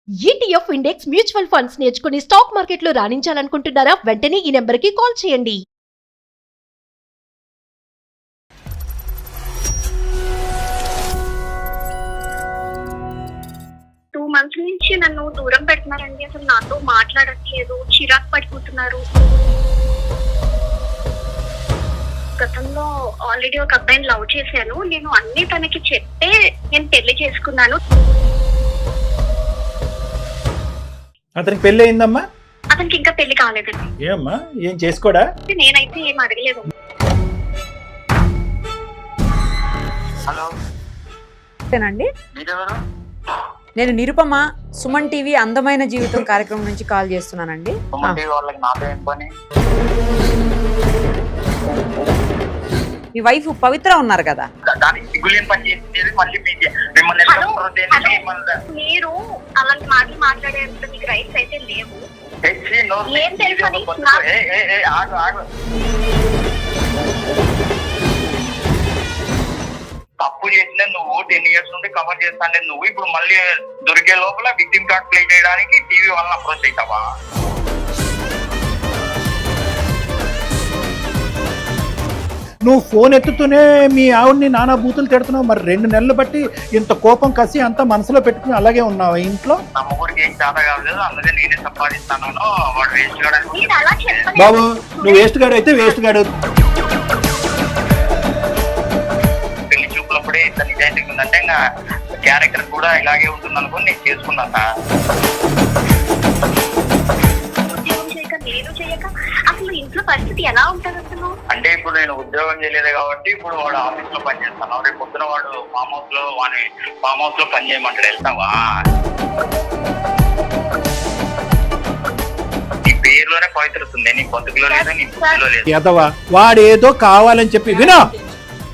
ETF index mutual funds నేర్చుకుని stock మార్కెట్లో రాణించాలనుకుంటున్నారా? వెంటనే ఈ నెంబర్కి కాల్ చేయండి. మంత్స్ నుంచి నన్ను దూరం పెడుతున్నారండి. అసలు నాతో మాట్లాడట్లేదు, చిరాకు పడిపోతున్నారు. గతంలో ఆల్రెడీ ఒక అబ్బాయిని లవ్ చేశాను. నేను అన్ని తనకి చెప్తే నేను పెళ్లి చేసుకున్నాను. అతనికి పెళ్లి అయిందమ్మా? అతనికి ఇంకా పెళ్లి కాలేదండి. ఏమ్మా, ఏం చేసుకోడా? నేనైతే ఏం అడగలేదు. హలో, అండి మీరెవరు? నేను నిరుపమ, సుమన్ టీవీ అందమైన జీవితం కార్యక్రమం నుంచి కాల్ చేస్తున్నానండి. సుమన్ టీవీ వాళ్ళకి నాతో ఏం పని? మీ వైఫ్ పవిత్ర ఉన్నారు కదా, దానికి సిగ్గులేని పని చేసేది మళ్ళీ మిమ్మల్ని హలో, మీరు అలాంటి మాటలు మాట్లాడేంత మీకు రైట్స్ అయితే లేవు. ఏం తెలుసా? తప్పు చేసిన నువ్వు 10 years నుండి కవర్ చేస్తాను నువ్వు ఇప్పుడు మళ్ళీ దొరికే లోపల విక్టిమ్ కార్డ్ ప్లే చేయడానికి టీవీ వాళ్ళని అప్రోచ్ అవుతావా? నువ్వు ఫోన్ ఎత్తుతూనే మీ ఆవిడ్ని నానా బూతులు తిడుతున్నావు. మరి 2 నెలలు బట్టి ఇంత కోపం కసి అంతా మనసులో పెట్టుకుని అలాగే ఉన్నావు ఇంట్లో? నా ముగ్గురికి ఏం చేత కావలేదు, అందుకే నేనే సంపాదిస్తాను. వాడు వేస్ట్ మీరు అలా చెప్పలేదు. బాబు, నువ్వు వేస్ట్ గాడు అయితే వేస్ట్ గాడు. పెళ్లి చూపులప్పుడే ఇంత నిజాయితీ ఉందంటే ఇంకా క్యారెక్టర్ కూడా ఇలాగే ఉంటుంది అనుకుని నేను చేసుకున్నా సార్. నేను చేయక అసలు ఇంట్లో పరిస్థితి ఎలా ఉంటుంది అసలు? అంటే ఇప్పుడు నేను ఉద్యోగం చేయలేదు కాబట్టి ఇప్పుడు వాడు ఆఫీస్ లో పని చేస్తాను. రేపు పొద్దున వాడు ఫామ్ హౌస్ లో పని చేయమంటాడు, వెళ్తావా? నీ పేరులోనే పవిత్రతుంది, నీ బతుకులో లేదు, నీ బుద్ధిలో లేదు. ఎదవా, వాడేదో కావాలని చెప్పి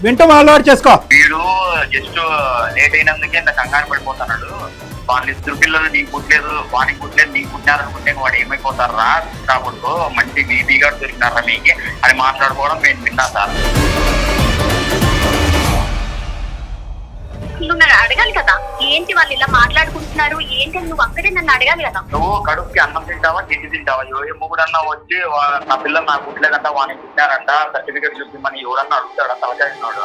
వింటాం అలవాటు చేసుకో. వీడు జస్ట్ లేట్ అయినందుకే ఇంత కంగారు పడిపోతున్నాడు. వాళ్ళ 2 పిల్లలు నీకు పుట్టలేదు, వానికి పుట్టలేదు, నీకు పుట్టినారనుకుంటే వాడు ఏమైపోతారు రా కాబట్టి మంచి బీబీగా దొరికినారా మీకు అని మాట్లాడుకోవడం నేను విన్నా సార్. నువ్వు నన్ను అడగాలి కదా, ఏంటి వాళ్ళు ఇలా మాట్లాడుకుంటున్నారు ఏంటి అని నువ్వు అక్కడే నన్ను అడగాలి కదా. నువ్వు కడుపుకి అన్నం తింటావా, తిండి తింటావా? ఎవడన్నా వచ్చి నా పిల్లలు నాకు పుట్టలేదంట, వానికి పుట్టినారంట, సర్టిఫికేట్ చూపించమని ఎవడన్నా అడుగుతాడా? తలకాయినాడు.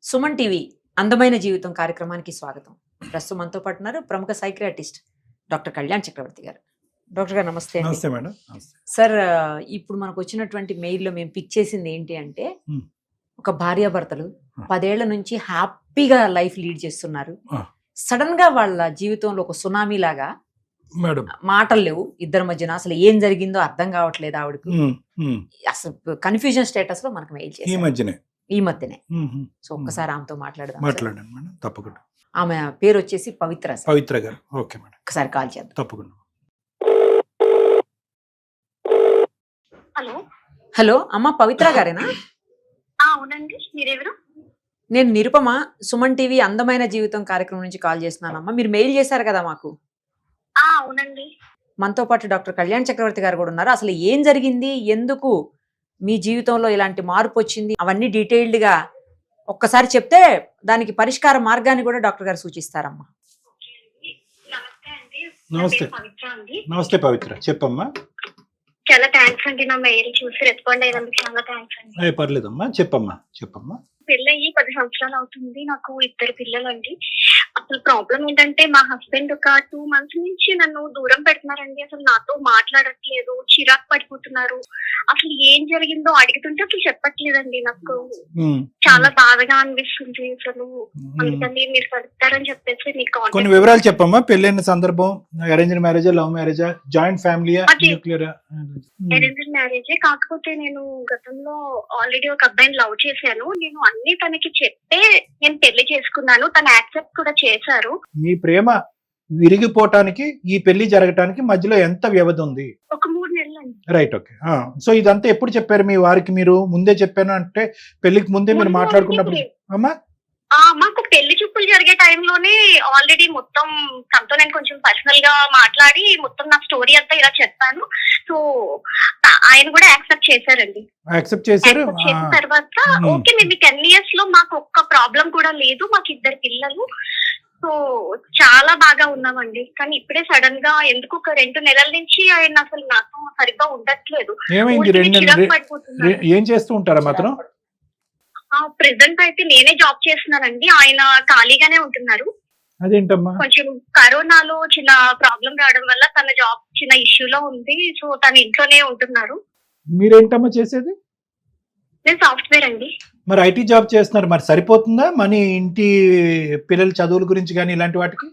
సుమన్ టీవీ అందమైన జీవితం కార్యక్రమానికి స్వాగతం. ప్రస్తుతం మనతో పాటు ఉన్నారు ప్రముఖ సైకియాట్రిస్ట్ డాక్టర్ కళ్యాణ్ చక్రవర్తి గారు. డాక్టర్ గారు నమస్తే. నమస్తే మేడం. సార్, ఇప్పుడు మనకు వచ్చినటువంటి మెయిల్లో మేము పిక్ చేసింది ఏంటి అంటే, ఒక భార్యాభర్తలు 10 ఏళ్ల నుంచి హ్యాపీగా లైఫ్ లీడ్ చేస్తున్నారు. సడన్ గా వాళ్ళ జీవితంలో ఒక సునామీ లాగా మేడం మాటలు లేవు ఇద్దరి మధ్యన. అసలు ఏం జరిగిందో అర్థం కావట్లేదు ఆవిడకు. అసలు కన్ఫ్యూజన్ స్టేటస్ లో మనకు మెయిల్ చేసి ఈ మధ్యనే. సో ఒక్కసారి ఆమెతో మాట్లాడదాం. మాట్లాడండి మేడం, తప్పకుండా. ఆమె పేరు వచ్చేసి పవిత్ర. పవిత్ర గారు. ఓకే మేడం, ఒకసారి కాల్ చేద్దాం. తప్పకుండా. హలో హలో, అమ్మ పవిత్ర గారేనా? అవునండి, మీరెవరు? నేను నిరుపమ, సుమన్ టీవీ అందమైన జీవితం కార్యక్రమం నుంచి కాల్ చేస్తున్నానమ్మా. మీరు మెయిల్ చేశారు కదా మాకు. అవునండి. మనతో పాటు డాక్టర్ కళ్యాణ్ చక్రవర్తి గారు కూడా ఉన్నారు. అసలు ఏం జరిగింది, ఎందుకు మీ జీవితంలో ఇలాంటి మార్పు వచ్చింది, అవన్నీ డీటెయిల్డ్ గా ఒక్కసారి చెప్తే దానికి పరిష్కార మార్గాన్ని కూడా డాక్టర్ గారు సూచిస్తారమ్మా. నమస్తే. నమస్తే పవిత్ర, చెప్పమ్మా. చాలా థ్యాంక్స్ అండి, నా మెయిల్ చూసి రెస్పాండ్ అయినందుకు చాలా థ్యాంక్స్ అండి. పర్లేదమ్మా, చెప్పమ్మా. పెళ్ళయి 10 సంవత్సరాలు అవుతుంది. నాకు 2 పిల్లలండి. అసలు ప్రాబ్లం ఏంటంటే మా హస్బెండ్ ఒక 2 months నుంచి నన్ను దూరం పెడుతున్నారండి. అసలు నాతో మాట్లాడట్లేదు, చిరాకు పడిపోతున్నారు. అసలు ఏం జరిగిందో అడుగుతుంటే అసలు చెప్పట్లేదండి. నాకు చాలా బాధగా అనిపిస్తుంది అసలు. అందుకని మీరు కలుపుతారని చెప్పేసి మీకు కొన్ని వివరాలు చెప్పమ్మా. పెళ్ళైన సందర్భం, అరేంజ్డ్ మ్యారేజా, లవ్ మ్యారేజా, జాయింట్ ఫ్యామిలీయా, న్యూక్లియరా? అరేంజ్డ్ మ్యారేజే. కాకపోతే నేను గతంలో ఆల్రెడీ ఒక అబ్బాయిని లవ్ చేశాను. నేను అన్ని తనకి చెప్తే నేను పెళ్లి చేసుకున్నాను. తను యాక్సెప్ట్ కూడా చేశారు. మీ ప్రేమ విరిగిపోవటానికి ఈ పెళ్లి జరగటానికి మధ్యలో ఎంత వ్యవధి ఉంది? ఒక 3 నెలలు. Right, okay. సో ఇదంతా ఎప్పుడు చెప్పారు మీ వారికి? మీరు ముందే చెప్పాను అంటే పెళ్లికి ముందే మీరు మాట్లాడుకున్నప్పుడు? అమ్మా, మాకు పెళ్లి చూపులు పెళ్లిచూపులు జరిగే టైంలోనే ఆల్రెడీ మొత్తం తనతో నేను కొంచెం పర్సనల్ గా మాట్లాడి మొత్తం నా స్టోరీ అంతా ఇలా చెప్పాను. సో ఆయన కూడా యాక్సెప్ట్ చేశారండి. యాక్సెప్ట్ చేశారు. యాక్సెప్ట్ చేసిన తర్వాత ఓకే మేబీ 10 years లో మాకు ఒక్క ప్రాబ్లం కూడా లేదు, మాకు 2 పిల్లలు, సో చాలా బాగా ఉన్నామండి. కానీ ఇప్పుడే సడన్ గా ఎందుకు ఒక 2 నెలల నుంచి ఆయన అసలు నాతో సరిగ్గా ఉండట్లేదు. ఏమైంది? ఏం చేస్తూ ఉంటారా మాత్రం? ప్రెసెంట్ అయితే నేనే జాబ్ చేస్తున్నానండి, ఆయన ఖాళీగానే ఉంటున్నారు. అదేంటమ్మా? కొంచెం కరోనాలో చిన్న ప్రాబ్లం రావడం వల్ల తన జాబ్ చిన్న ఇష్యూలో ఉంది, సో తన ఇంట్లోనే ఉంటున్నారు. మీరేంటమ్మా చేసేది? నేను సాఫ్ట్వేర్ అండి. మరి ఐటీ జాబ్ చేస్తున్నారు, మరి సరిపోతుందా మనీ ఇంటి పిల్లల చదువుల గురించి కానీ ఇలాంటి వాటికి?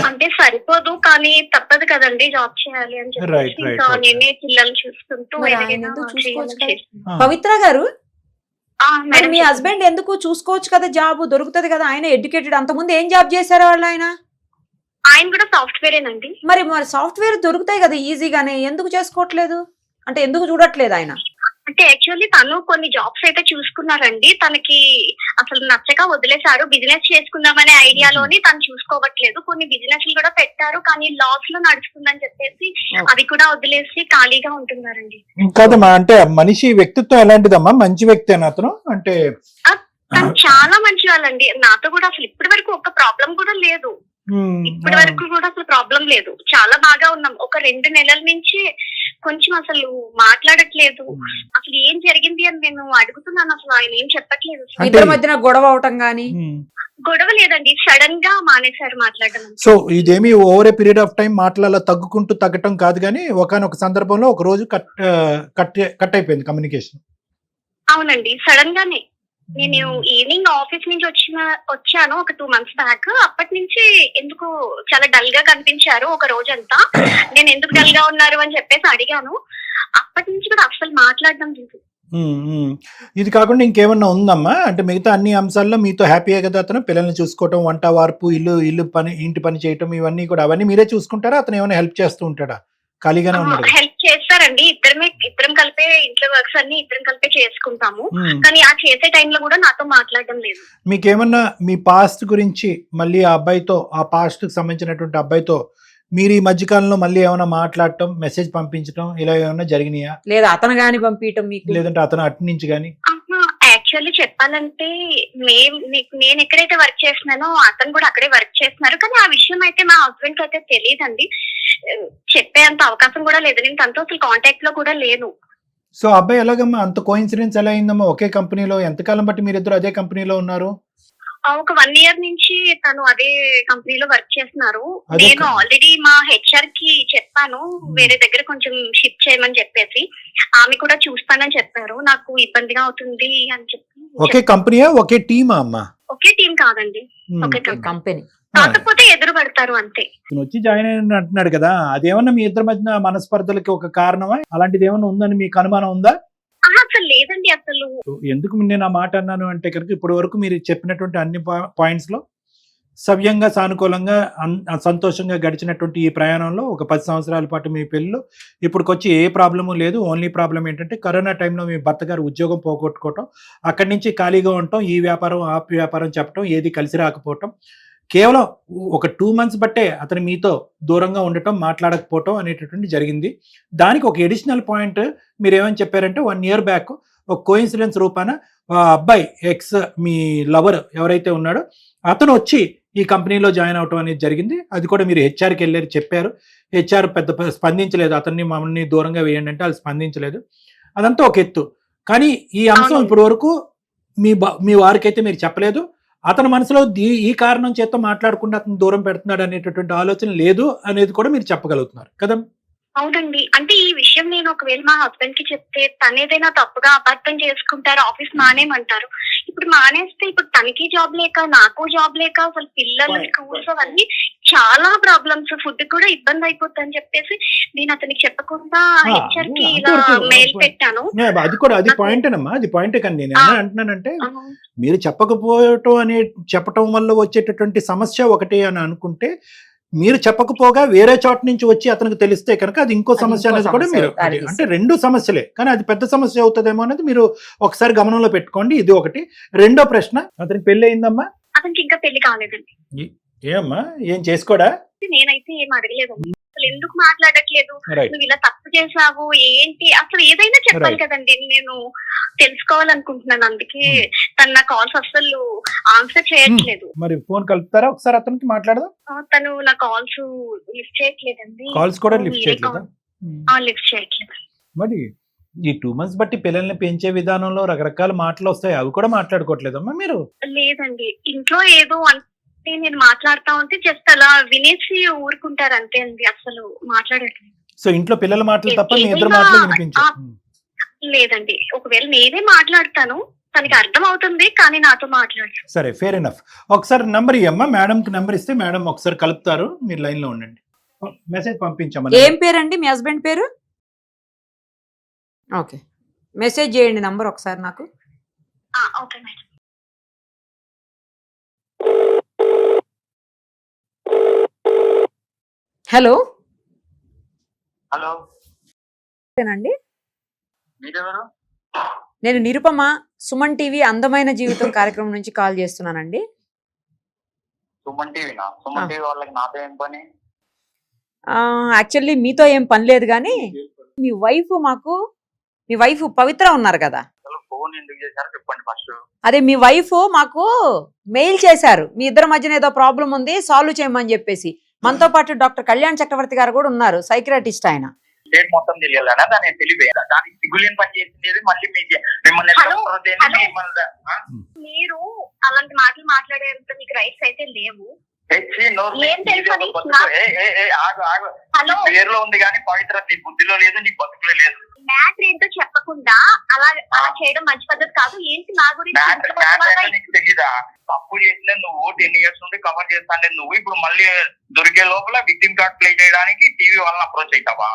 అంటే సరిపోదు, కానీ తప్పదు కదండి జాబ్ చేయాలి అని Right, చెప్పి right, సో right. నేనే పిల్లల్ని చూసుకుంటూ మరి ఆయన ఏదైనా ఎందుకు చేయాలని చూసుకోవచ్చు కదా? చేస్తున్నాను. పవిత్ర గారు, మరి మేడం మీ హస్బెండ్ ఎందుకు చూసుకోవచ్చు కదా, జాబ్ దొరుకుతుంది కదా, ఆయన ఎడ్యుకేటెడ్. అంతకుముందు ఏం జాబ్ చేశారు వాళ్ళు? ఆయన కూడా సాఫ్ట్వేరేనండి. మరి సాఫ్ట్వేర్ దొరుకుతాయి కదా ఈజీగానే, ఎందుకు చేసుకోవట్లేదు? అంటే ఎందుకు చూడట్లేదు ఆయన? అంటే యాక్చువల్లీ తను కొన్ని జాబ్స్ అయితే చూసుకున్నారండి, తనకి అసలు నచ్చక వదిలేశారు. బిజినెస్ చేసుకుందామనే ఐడియాలోని తను చూసుకోవట్లేదు. కొన్ని బిజినెస్ కూడా పెట్టారు, కానీ లాస్ లో నడుస్తుందని చెప్పేసి అవి కూడా వదిలేసి ఖాళీగా ఉంటున్నారండి. కాదమ్మా, అంటే మనిషి వ్యక్తిత్వం ఎలాంటిదమ్మా? మంచి వ్యక్తి అతను అంటే? తను చాలా మంచి వాళ్ళండి. నాతో కూడా అసలు ఇప్పటి వరకు ఒక ప్రాబ్లం కూడా లేదు. ఇప్పటి వరకు కూడా అసలు ప్రాబ్లం లేదు, చాలా బాగా ఉన్నాం. ఒక 2 నెలల నుంచి కొంచెం అసలు మాట్లాడట్లేదు. అసలు ఏం జరిగింది అని నేను అడుగుతున్నాను, అసలు ఆయన ఏం చెప్పట్లేదు. ఇద్దరి మధ్యన గొడవ అవటం గానీ? గొడవ లేదండి, సడన్ గా మానేశారు మాట్లాడడం. సో ఇదేమి over a period of time మాటలలో తగ్గటం కాదు, కానీ ఒకనొక సందర్భంలో ఒక రోజు కట్ అయిపోయింది కమ్యూనికేషన్. అవునండి, సడన్ గానే. నేను ఈవినింగ్ ఆఫీస్ నుంచి వచ్చాను ఒక 2 months బ్యాక్. అప్పటి నుంచి ఎందుకు చాలా డల్ గా కనిపించారు ఒక రోజంతా. నేను ఎందుకు డల్ గా ఉన్నారు అని చెప్పేసి అడిగాను. అప్పటి నుంచి కూడా అసలు మాట్లాడడం లేదు. ఇది కాకుండా ఇంకేమన్నా ఉందమ్మా? అంటే మిగతా అన్ని అంశాల్లో మీతో హ్యాపీయే కదా అతను? పిల్లల్ని చూసుకోవటం, వంట వార్పు, ఇల్లు పని, ఇంటి పని చేయటం, ఇవన్నీ కూడా అవన్నీ మీరే చూసుకుంటారా? అతను ఏమైనా హెల్ప్ చేస్తూ ఉంటాడా? ఖాళీగానే ఉన్నాడు? హెల్ప్ చేస్తారండి, ఇద్దరం కలిపే ఇంట్లో వర్క్స్ అన్ని ఇద్దరం కలిపే చేసుకుంటాము. కానీ ఆ చేసే టైంలో కూడా నాతో మాట్లాడడం లేదు. మీకేమన్నా మీ పాస్ట్ గురించి మళ్ళీ ఆ అబ్బాయితో, ఆ పాస్ట్ కి సంబంధించినటువంటి అబ్బాయితో మీరు ఈ మధ్యకాలంలో మళ్ళీ ఏమైనా మాట్లాడటం, మెసేజ్ పంపించడం ఇలా ఏమైనా జరిగినాయా? లేదా అతను గాని పంపించడం మీకు? లేదంటే అతను అటు నుంచి గానీ? యాక్చువల్లీ చెప్పాలంటే నేను ఎక్కడైతే వర్క్ చేస్తున్నానో అతను కూడా అక్కడే వర్క్ చేస్తున్నారు. కానీ ఆ విషయం అయితే మా హస్బెండ్ కి అయితే తెలియదండి, చెప్పేంత అవకాశం కూడా లేదు. నేను తనతో అసలు కాంటాక్ట్ లో కూడా లేను. సో అబ్బాయి ఎలాగమ్మా అంత కోఇన్సిడెన్స్ ఎలా అయిందమ్మా? ఒకే కంపెనీలో ఎంతకాలం బట్టి మీరిద్దరు అదే కంపెనీలో ఉన్నారు? ఒక 1 year నుంచి తను అదే కంపెనీలో వర్క్ చేస్తున్నారు. అదే నేను ఆల్రెడీ మా HR కి చెప్పాను వేరే దగ్గర కొంచెం షిఫ్ట్ చేయమని చెప్పేసి. ఆమె కూడా చూస్తానని చెప్పారు. నాకు ఇబ్బందిగా అవుతుంది అని చెప్పి. ఒకే కంపెనీయా, ఒకే టీమా అమ్మా? ఒకే టీం కాదండి, ఒకే కంపెనీ. కాకపోతే ఎదురు పడతారు అంతే. వచ్చి జాయిన్ అయిన అంటున్నాడు కదా, అదేమన్నా మీ ఇద్దరి మధ్య మనస్పర్ధలకి ఒక కారణమా? అలాంటిది ఏమన్నా ఉందని మీకు అనుమానం ఉందా? అసలు లేదండి. అసలు ఎందుకు నేను ఆ మాట అన్నాను అంటే కనుక, ఇప్పటి వరకు మీరు చెప్పినటువంటి అన్ని పాయింట్స్ లో సవ్యంగా, సానుకూలంగా, సంతోషంగా గడిచినటువంటి ఈ ప్రయాణంలో ఒక 10 సంవత్సరాల పాటు మీ పెళ్ళిలో ఇప్పటికొచ్చి ఏ ప్రాబ్లము లేదు. ఓన్లీ ప్రాబ్లం ఏంటంటే కరోనా టైంలో మీ భర్త గారు ఉద్యోగం పోగొట్టుకోవటం, అక్కడి నుంచి ఖాళీగా ఉండటం, ఈ వ్యాపారం ఆ వ్యాపారం చెప్పటం, ఏది కలిసి రాకపోవటం, కేవలం ఒక 2 months బట్టే అతను మీతో దూరంగా ఉండటం, మాట్లాడకపోవటం అనేటటువంటి జరిగింది. దానికి ఒక ఎడిషనల్ పాయింట్ మీరు ఏమని చెప్పారంటే 1 year బ్యాక్ ఒక కోఇన్సిడెన్స్ రూపాన అబ్బాయి ఎక్స్ మీ లవర్ ఎవరైతే ఉన్నాడో అతను వచ్చి ఈ కంపెనీలో జాయిన్ అవటం అనేది జరిగింది. అది కూడా మీరు హెచ్ఆర్కి వెళ్ళారు, చెప్పారు. హెచ్ఆర్ పెద్ద స్పందించలేదు, అతన్ని మమ్మల్ని దూరంగా వేయండి అంటే వాళ్ళు స్పందించలేదు. అదంతా ఒక ఎత్తు. కానీ ఈ అంశం ఇప్పటి వరకు మీ వారికైతే మీరు చెప్పలేదు. అతని మనసులో ఈ కారణం చేత మాట్లాడకుండా అతను దూరం పెడుతున్నాడు అనేటటువంటి ఆలోచన లేదు అనేది కూడా మీరు చెప్పగలుగుతున్నారు కదా? అవునండి. అంటే ఈ విషయం నేను ఒకవేళ మా హస్బెండ్ కి చెప్తే తనేదైనా తప్పుగా అపార్థం చేసుకుంటారు, ఆఫీస్ మానేమంటారు. ఇప్పుడు మానేస్తే ఇప్పుడు తనకి జాబ్ లేక, నాకు జాబ్ లేక, అసలు పిల్లలు స్కూల్స్ అవన్నీ చాలా ప్రాబ్లమ్స్, ఫుడ్ కూడా ఇబ్బంది అయిపోతుంది అని చెప్పేసి నేను అతనికి చెప్పకుండా HR కి ఇలా మెయిల్ పెట్టాను. అది పాయింటేనమ్మా, అది పాయింటే. కానీ నేను ఎలా అంటున్నానంటే, మీరు చెప్పటం వల్ల వచ్చేటటువంటి సమస్య ఒకటి అని అనుకుంటే, మీరు చెప్పకపోగా వేరే చోట నుంచి వచ్చి అతనికి తెలిస్తే కనుక అది ఇంకో సమస్య అనేది కూడా మీరు, అంటే 2 సమస్యలే, కానీ అది పెద్ద సమస్య అవుతుందేమో అనేది మీరు ఒకసారి గమనంలో పెట్టుకోండి. ఇది ఒకటి. రెండో ప్రశ్న, అతనికి పెళ్లి అయిందమ్మా? అతనికి ఇంకా పెళ్లి కాలేదండి. ఏమ్మా ఏం చేసుకోడా? నేనైతే ఏం అడగలేదండి. అసలు ఎందుకు మాట్లాడట్లేదు, రైట్ నువ్వు ఇలా తప్పు చేసావు ఏంటి, అసలు ఏదైనా చెప్పాలి Right. కదండి. నేను తెలుసుకోవాలనుకుంటున్నాను, అందుకే తను నా కాల్స్ అసలు ఆన్సర్ చేయట్లేదు. మరి ఫోన్ కలుపుతారా ఒకసారి అతనికి మాట్లాడదాం? తను నా కాల్స్ లిఫ్ట్ చేయట్లేదండి. కాల్స్ కూడా లిఫ్ట్ మీరే చేయట్లేదా? లిఫ్ట్ చేయట్లేదు. మరి ఈ 2 months బట్టి పిల్లల్ని పెంచే విధానంలో రకరకాల మాటలు వస్తాయి, అవి కూడా మాట్లాడుకోవట్లేదమ్మా మీరు? లేదండి, ఇంట్లో ఏదో అంటే నేను మాట్లాడుతా ఉంటే జస్ట్ అలా వినేసి ఊరుకుంటారు అంతే అండి, అసలు మాట్లాడట్లేదు. సో ఇంట్లో పిల్లల మాటలు తప్ప మీ ఇద్దరు ఏదైనా- మాటలు వినిపించారు. లేదండి, ఒకవేళ నేనే మాట్లాడతాను, తనకి అర్థం అవుతుంది కానీ నాతో మాట్లాడలేదు. సరే ఫేర్ ఎనఫ్. ఒకసారి నంబర్ ఇవ్వమ్మా, మేడంకి నెంబర్ ఇస్తే మేడం ఒకసారి కలుపుతారు, మీరు లైన్ లో ఉండండి. మెసేజ్ పంపించమ్మా. ఏం పేరండి మీ హస్బెండ్ పేరు? ఓకే, మెసేజ్ చేయండి నంబర్ ఒకసారి నాకు. Okay madam. హలో హలో, అండి, మీరెవరు? నేను నిరుపమ, సుమన్ టీవీ అందమైన జీవితం కార్యక్రమం నుంచి కాల్ చేస్తున్నానండి. సుమన్ టీవీనా? సుమన్ టీవీ వాళ్ళకి నాతో ఏం పని? యాక్చువల్లీ మీతో ఏం పని లేదు కానీ మీ వైఫ్ పవిత్ర ఉన్నారు కదా, అసలు ఫోన్ ఎందుకు చేశారో చెప్పండి ఫస్ట్. అదే మీ వైఫ్ మాకు మెయిల్ చేశారు, మీ ఇద్దరి మధ్యన ఏదో ప్రాబ్లం ఉంది సాల్వ్ చేయమని చెప్పేసి. మనతో పాటు డాక్టర్ కళ్యాణ్ చక్రవర్తి గారు కూడా ఉన్నారు, సైకియాట్రిస్ట్ ఆయన. స్టేట్ మొత్తం తెలియాలనా? దాని తెలియదు, దానికి సిగ్గులేని పని చేసింది మళ్ళీ మిమ్మల్ని హలో, హలో. మిమ్మల్ని మీరు అలాంటి మాటలు మాట్లాడేంత మీకు రైట్స్ అయితే లేవు. తెచ్చి నోరు ఏం తెలుసు అని ఆగు ఆగు. హలో, పేరులో ఉంది కానీ పవిత్ర నీ బుద్ధిలో లేదు, నీ బతుకులో లేదు. మ్యాటర్ ఏంటో చెప్పకుండా అలా చేయడం మంచి పద్ధతి కాదు. ఏంటి నా గురించి నీకు తెలీదా? తప్పు చేసిన నువ్వు 10 years నుండి కవర్ చేస్తాను, నువ్వు ఇప్పుడు మళ్ళీ దొరికే లోపల విక్టిమ్ కార్డ్ ప్లే చేయడానికి టీవీ వాళ్ళని అప్రోచ్ అవుతావా?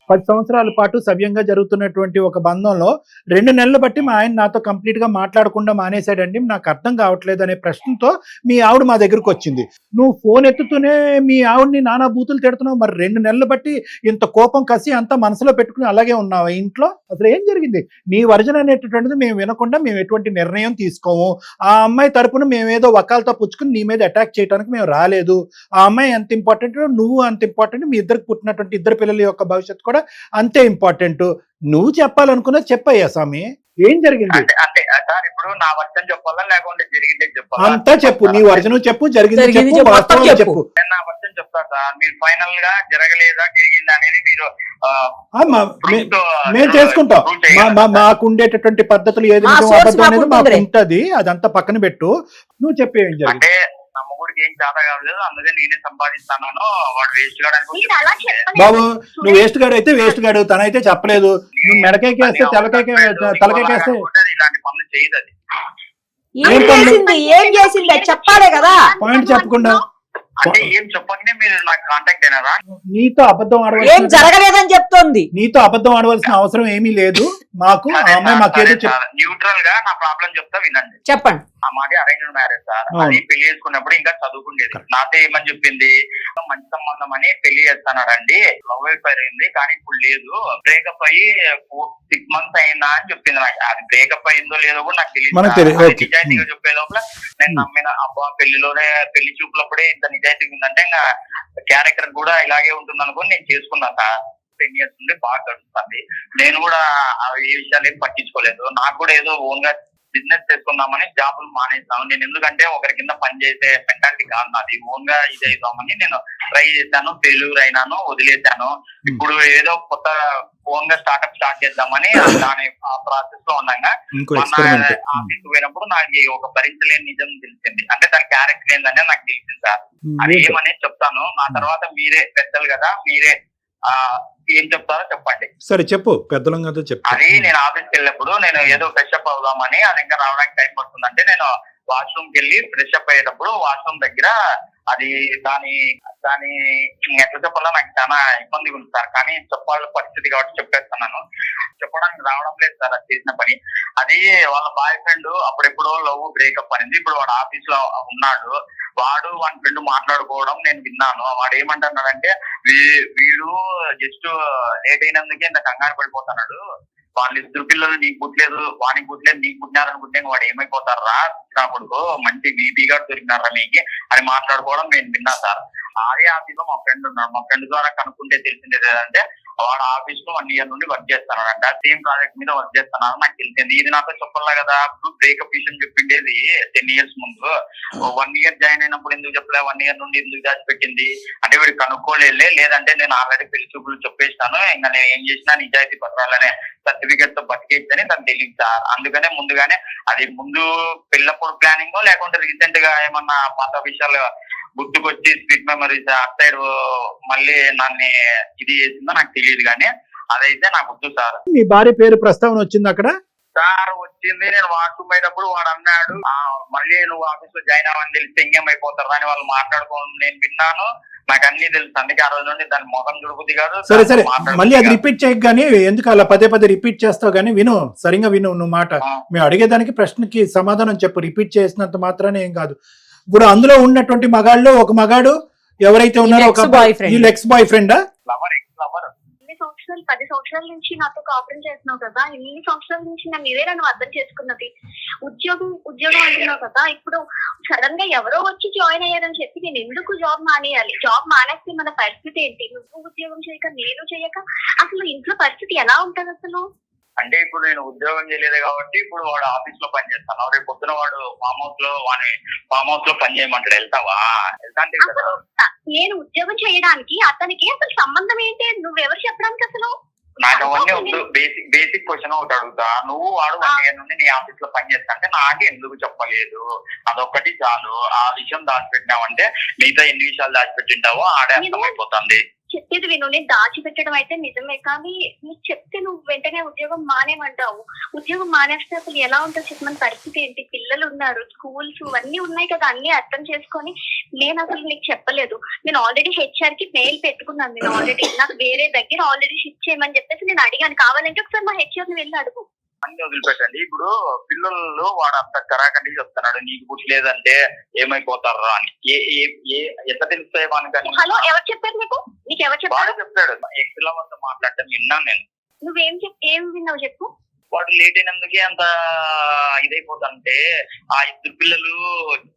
10 సంవత్సరాల పాటు సవ్యంగా జరుగుతున్నటువంటి ఒక బంధంలో 2 నెలలు బట్టి మా ఆయన నాతో కంప్లీట్ గా మాట్లాడకుండా మానేశాడండి, నాకు అర్థం కావట్లేదు అనే ప్రశ్నతో మీ ఆవిడ మా దగ్గరకు వచ్చింది. నువ్వు ఫోన్ ఎత్తుతూనే మీ ఆవిడని నానా బూతులు తిడుతున్నావు, మరి 2 నెలలు బట్టి ఇంత కోపం కసి అంతా మనసులో పెట్టుకుని అలాగే ఉన్నావు ఇంట్లో? అసలు ఏం జరిగింది? నీ వర్జన్ అనేటటువంటిది మేము వినకుండా మేము ఎటువంటి నిర్ణయం తీసుకోము. ఆ అమ్మాయి తరపున మేమేదో వకాలతో పుచ్చుకుని నీ మీద అటాక్ చేయడానికి మేము రాలేదు. ఆ అమ్మాయి ఎంత ఇంపార్టెంట్, నువ్వు అంత ఇంపార్టెంట్, మీ ఇద్దరికి పుట్టినటువంటి 2 పిల్లల యొక్క భవిష్యత్తు కూడా అంతే ఇంపార్టెంట్. నువ్వు చెప్పాలనుకున్నా చెప్పయ్యా స్వామి, ఏం జరిగింది? అంటే సార్ ఇప్పుడు నా వర్షం చెప్పాలా లేకుంటే జరిగిందే చెప్పాలా? అంతా చెప్పు, నీ వర్జను చెప్పు, జరిగింది జరిగింది చెప్పు, చెప్పు, వాస్తవం మొత్తం చెప్పు. నేను నా వర్షం చెప్తా సార్, మీరు ఫైనల్ గా జరగలేదా జరిగిందా అనేది మీరు మేము చేసుకుంటాం. మాకు ఉండేటటువంటి పద్ధతులు ఏది మా నిజం source అబద్ధం అనేది మాకు మాకు ఉంటుందిలే. ఉంటది, అదంతా పక్కన పెట్టు. నువ్వు చెప్పేం జరిగింది? అంటే నమ్మగుడికి ఏం చేత కావలేదు, అందుకే నేనే సంపాదిస్తాను, వాడు వేస్ట్ మీరు అలా చెప్పలేదు. బాబు నువ్వు వేస్ట్ గాడు అయితే వేస్ట్ గాడు, తనైతే చెప్పలేదు. నువ్వు మెడకేకేస్తే తలకేకేస్తే ఇలాంటి పనులు చేయదు అది. ఏం చేసింది చెప్పాడే కదా. పాయింట్ చెప్పకుండా అంటే ఏం చెప్పకనే మీరు నాకు కాంటాక్ట్ అయినారా? నీతో అబద్ధం ఏం ఆడవలసిన జరగలేదని చెప్తోంది. నీతో అబద్ధం ఆడవలసిన అవసరం ఏమీ లేదు మాకు. ఆ అమ్మాయి మాకేదో చెప్పు. న్యూట్రల్ గా నా ప్రాబ్లం చెప్తా వినండి. చెప్పండి. ఆ మాది అరేంజ్డ్ మ్యారేజ్ సార్. అవును. అది పెళ్లి చేసుకున్నప్పుడు ఇంకా చదువుకుండేది. నాతో ఏమని చెప్పింది, మంచి సంబంధం అని పెళ్లి చేస్తానండి, లవ్ అయిపోయి అయింది కానీ ఇప్పుడు లేదు, బ్రేకప్ అయ్యి 6 months అయిందా అని చెప్పింది. నాకు అది బ్రేకప్ అయిందో లేదో కూడా నాకు మనకు తెలియదు. తెలియదు. ఓకే. నిజాయితీగా చెప్పే లోపల నేను నమ్మిన, అబ్బా పెళ్లి చూపులప్పుడే ఇంత నిజాయితీగా ఉందంటే ఇంకా క్యారెక్టర్ కూడా ఇలాగే ఉంటుంది అనుకుని నేను చేసుకున్నా సార్. 10 years నుండి బాగా గడుస్తుంది. నేను కూడా ఏ విషయాలు ఏం పట్టించుకోలేదు. నాకు కూడా ఏదో ఓన్ గా బిజినెస్ చేసుకుందామని జాబులు మానేస్తాను. నేను ఎందుకంటే ఒకరి కింద పని చేసే మెంటాలిటీ కాదు నాది. ఓన్ గా ఇది అవుతామని నేను ట్రై చేశాను, ఫెయిల్యూర్ అయినాను, వదిలేశాను. ఇప్పుడు ఏదో కొత్త ఓన్ గా స్టార్ట్అప్ స్టార్ట్ చేద్దామని దాని ఆ ప్రాసెస్ లో ఉన్నాగా ఆఫీస్ పోయినప్పుడు నాకు ఒక భరించలేని నిజం తెలిసింది. అంటే దాని క్యారెక్టర్ ఏంటనే నాకు తెలిసింది సార్. అది ఏమనేది చెప్తాను. ఆ తర్వాత మీరే పెద్దలు కదా, మీరే ఏం చెప్తారో చెప్పండి. సరే చెప్పు, పెద్దలం కదా చెప్పు. అది నేను ఆఫీస్కి వెళ్ళినప్పుడు నేను ఏదో ఫ్రెష్ అప్ అవుదామని, అది ఇంకా రావడానికి టైం పడుతుందంటే నేను వాష్రూమ్ కి వెళ్ళి ఫ్రెష్ అప్ అయ్యేటప్పుడు వాష్రూమ్ దగ్గర అది దాని ఎట్లా చెప్పాలో నాకు చాలా ఇబ్బందిగా ఉంది సార్. కానీ చెప్పాల పరిస్థితి కాబట్టి చెప్పేస్తున్నాను. చెప్పడానికి రావడం లేదు సార్ అది చేసిన పని. అది వాళ్ళ బాయ్ ఫ్రెండ్ అప్పుడెప్పుడో లవ్ బ్రేకప్ అనేది, ఇప్పుడు వాడు ఆఫీస్ లో ఉన్నాడు. వాడు వాడి ఫ్రెండ్ మాట్లాడుకోవడం నేను విన్నాను. వాడు ఏమంటున్నాడంటే, వీడు జస్ట్ లేట్ అయినందుకే ఇంత కంగారు పడిపోతున్నాడు, వాళ్ళిద్దరు పిల్లలు నీకు పుట్టలేదు, వానికి పుట్టలేదు, నీకు పుట్టినారనుకుంటే వాడు ఏమైపోతారా నా కొడుకు, మంచి వీపీగా దొరికినారా మీకు అని మాట్లాడుకోవడం నేను విన్నా సార్. అదే ఆఫీస్ లో మా ఫ్రెండ్ ఉన్నాడు, మా ఫ్రెండ్ ద్వారా కనుక్కుంటే తెలిసింది ఏంటంటే వాడు ఆఫీస్ లో 1 year నుండి వర్క్ చేస్తున్నాడంట, సేమ్ ప్రాజెక్ట్ మీద వర్క్ చేస్తున్నాడు నాకు తెలిసింది. ఇది నాతో చెప్పాలా కదా, అప్పుడు బ్రేకప్ విషయం చెప్పిండేది 10 years ముందు. 1 year జాయిన్ అయినప్పుడు ఎందుకు చెప్పలే, 1 year నుండి ఎందుకు దాచిపెట్టింది అంటే వీడు కనుక్కోలేదులే, లేదంటే నేను ఆల్రెడీ పెళ్లి చూపులు చెప్పేస్తాను, ఇంకా నేను ఏం చేసినా నిజాయితీ పత్రాలనే సర్టిఫికేట్ తో బతికేచ్చని తను తెలియదు సార్. అందుకనే ముందుగానే అది ముందు పెళ్ళప్పుడు ప్లానింగ్ లేకుంటే రీసెంట్ గా ఏమన్నా పాత విషయాలు గుర్తుకొచ్చి స్వీట్ మెమరీస్ అట్ సైడ్ మళ్ళీ నన్ను ఇది చేసిందో నాకు తెలియదు, కానీ అదైతే నాకు వద్దు సార్. మీ భార్య పేరు ప్రస్తావన వచ్చింది అక్కడ? సార్ వచ్చింది, నేను వాష్రూమ్ పోయేటప్పుడు వాడు అన్నాడు మళ్ళీ నువ్వు ఆఫీస్ లో జాయిన్ అవ్వని తెలిస్తే ఇంకేమైపోతారా అని వాళ్ళు మాట్లాడుకోవడం నేను విన్నాను, నాకు అన్ని తెలుసు. అందుకే ఆ రోజు నుండి దాని మొఖం చుడుకుది కాదు. సరే సరే, మళ్ళీ అది రిపీట్ చేయకు, కానీ ఎందుకు అలా పదే రిపీట్ చేస్తావు? కానీ విను, సరిగా విను నువ్వు మాట. మేము అడిగేదానికి ప్రశ్నకి సమాధానం చెప్పు, రిపీట్ చేసినంత మాత్రానే ఏం కాదు. ఇప్పుడు అందులో ఉన్నటువంటి మగాళ్ళు ఒక మగాడు ఎవరైతే ఉన్నారో ఒక ఎక్స్ బాయ్ ఫ్రెండా? ఇన్ని సంవత్సరాలు 10 సంవత్సరాల నుంచి నాతో కాపురం చేస్తున్నావు కదా, ఇన్ని సంవత్సరాల నుంచి నన్ను ఇదే నన్ను అర్థం చేసుకున్నది. ఉద్యోగం అంటున్నావు కదా, ఇప్పుడు సడన్ గా ఎవరో వచ్చి జాయిన్ అయ్యారని చెప్పి నేను ఎందుకు జాబ్ మానేయాలి? జాబ్ మానేస్తే మన పరిస్థితి ఏంటి? నువ్వు ఉద్యోగం చేయక నేను చేయక అసలు ఇంట్లో పరిస్థితి ఎలా ఉంటది అసలు? అంటే ఇప్పుడు నేను ఉద్యోగం చేయలేదు కాబట్టి ఇప్పుడు వాడు ఆఫీస్ లో పని చేస్తాను, రేపు పొద్దున వాడు ఫామ్ హౌస్ లో పని చేయమంటాడు, వెళ్తావా? వెళ్తాంటే కదా. నేను ఉద్యోగం చేయడానికి అతనికి అసలు సంబంధం ఏంటి? నువ్వెవరు చెప్పడానికి అసలు? నాకు అవన్నీ వద్దు. బేసిక్ క్వశ్చన్ ఒకటి అడుగుతా, నువ్వు వాడు 1 year నుండి నీ ఆఫీస్ లో పని చేస్తా అంటే నాకు ఎందుకు చెప్పలేదు? అదొక్కటి చాలు. ఆ విషయం దాచిపెట్టినావంటే మిగతా ఎన్ని విషయాలు దాచిపెట్టింటావో ఆడే అర్థమైపోతుంది. చెప్పేది విను, నేను దాచిపెట్టడం అయితే నిజమే, కానీ నీకు చెప్తే నువ్వు వెంటనే ఉద్యోగం మానేమంటావు. ఉద్యోగం మానేస్తే అసలు ఎలా ఉంటుందో చెప్పమని పరిస్థితి ఏంటి? పిల్లలు ఉన్నారు, స్కూల్స్ అన్ని ఉన్నాయి కదా, అన్ని అర్థం చేసుకొని నేను అసలు నీకు చెప్పలేదు. నేను ఆల్రెడీ HR కి మెయిల్ పెట్టుకున్నాను, నేను ఆల్రెడీ నాకు వేరే దగ్గర ఆల్రెడీ షిఫ్ట్ చేయమని చెప్పేసి నేను అడిగాను. కావాలంటే ఒకసారి మా HR ని వెళ్ళి అడుగు. అన్ని వదిలిపెట్టండి. ఇప్పుడు పిల్లలు వాడు అంత కరాకండి చెప్తున్నాడు, నీకు పుట్టలేదంటే ఏమైపోతారా అని. ఎంత తెలుస్తాయి వానికి? హలో, ఎవరు చెప్పారు నీకు? నీకు ఎవరు చెప్పారు? చెప్తాడు. ఎక్స్లా వాళ్ళతో మాట్లాడటం విన్నాను నేను. ఏం విన్నావు చెప్పు. వాడు లేట్ అయినందుకే అంత ఇదైపోతుంటే ఆ 2 పిల్లలు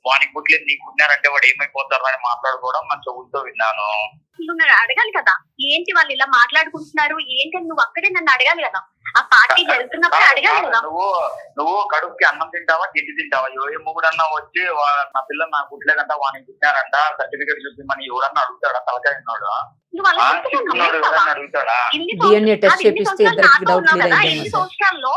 వానికి పుట్టలేదు నీకు పుట్టినారంటే వాడు ఏమైపోతారు అని మాట్లాడుకోవడం నా చెవులతో విన్నాను. నువ్వు నన్ను అడగాలి కదా, ఏంటి వాళ్ళు ఇలా మాట్లాడుకుంటున్నారు ఏంటి? నువ్వు అక్కడే నన్ను అడగాలి కదా, ఆ పార్టీ జరుగుతున్నప్పుడు అడగాలి కదా. నువ్వు కడుపుకి అన్నం తింటావా, తిండి తింటావా? ఏ మొగుడన్నా వచ్చి నా పిల్లలు నాకు పుట్టలేదంట, వానికి పుట్టినారంట, సర్టిఫికేట్ చూపించమని ఎవరన్నా అడుగుతాడా? తలకాయ ఉన్నాడు అడుగుతాడా? DNA టెస్ట్ చేపిస్తే ఇద్దరికి డౌట్ క్లియర్ అయ్యింది. 2 సంవత్సరాల్లో